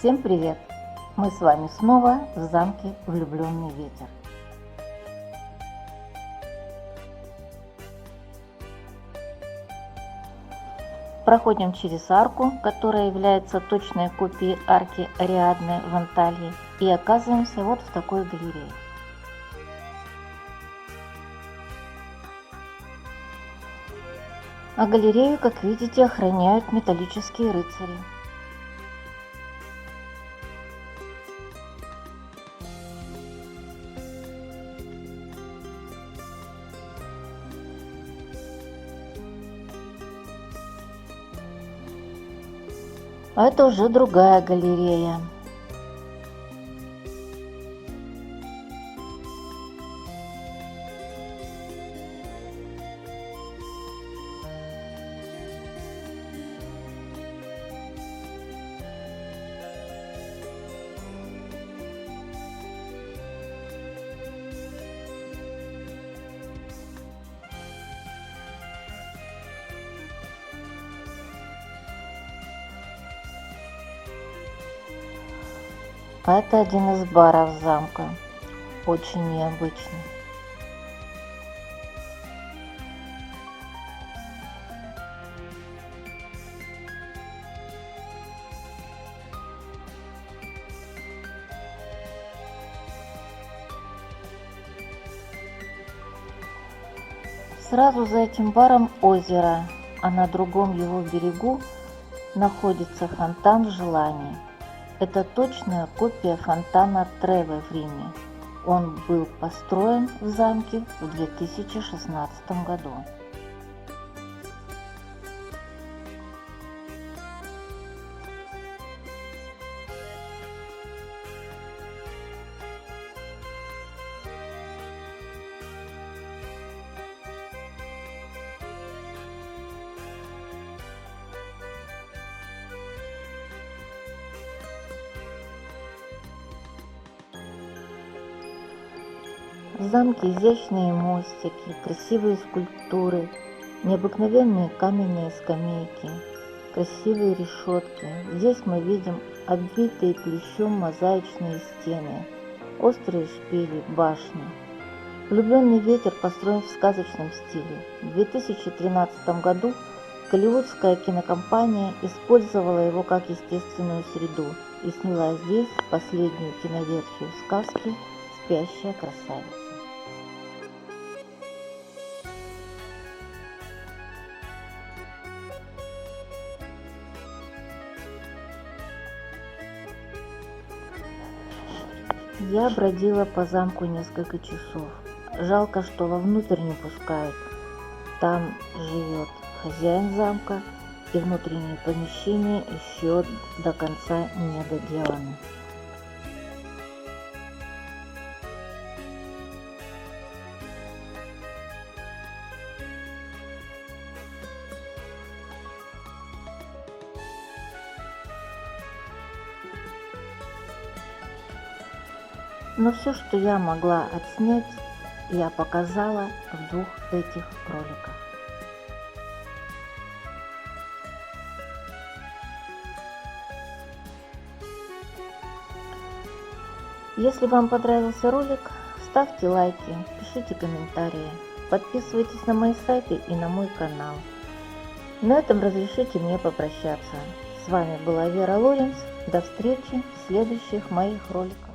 Всем привет! Мы с вами снова в замке Влюбленный ветер. Проходим через арку, которая является точной копией арки Ариадны в Анталии, и оказываемся вот в такой галерее. А галерею, как видите, охраняют металлические рыцари. А это уже другая галерея. А это один из баров замка, очень необычный. Сразу за этим баром озеро, а на другом его берегу находится фонтан желаний. Это точная копия фонтана Треве в Риме. Он был построен в замке в 2016 году. В замке изящные мостики, красивые скульптуры, необыкновенные каменные скамейки, красивые решетки. Здесь мы видим обвитые плющом мозаичные стены, острые шпили, башни. Влюбленный ветер построен в сказочном стиле. В 2013 году голливудская кинокомпания использовала его как естественную среду и сняла здесь последнюю киноверсию сказки «Спящая красавица». Я бродила по замку несколько часов. Жалко, что вовнутрь не пускают. Там живет хозяин замка, и внутренние помещения еще до конца не доделаны. Но все, что я могла отснять, я показала в двух этих роликах. Если вам понравился ролик, ставьте лайки, пишите комментарии, подписывайтесь на мои сайты и на мой канал. На этом разрешите мне попрощаться. С вами была Вера Лоренс. До встречи в следующих моих роликах.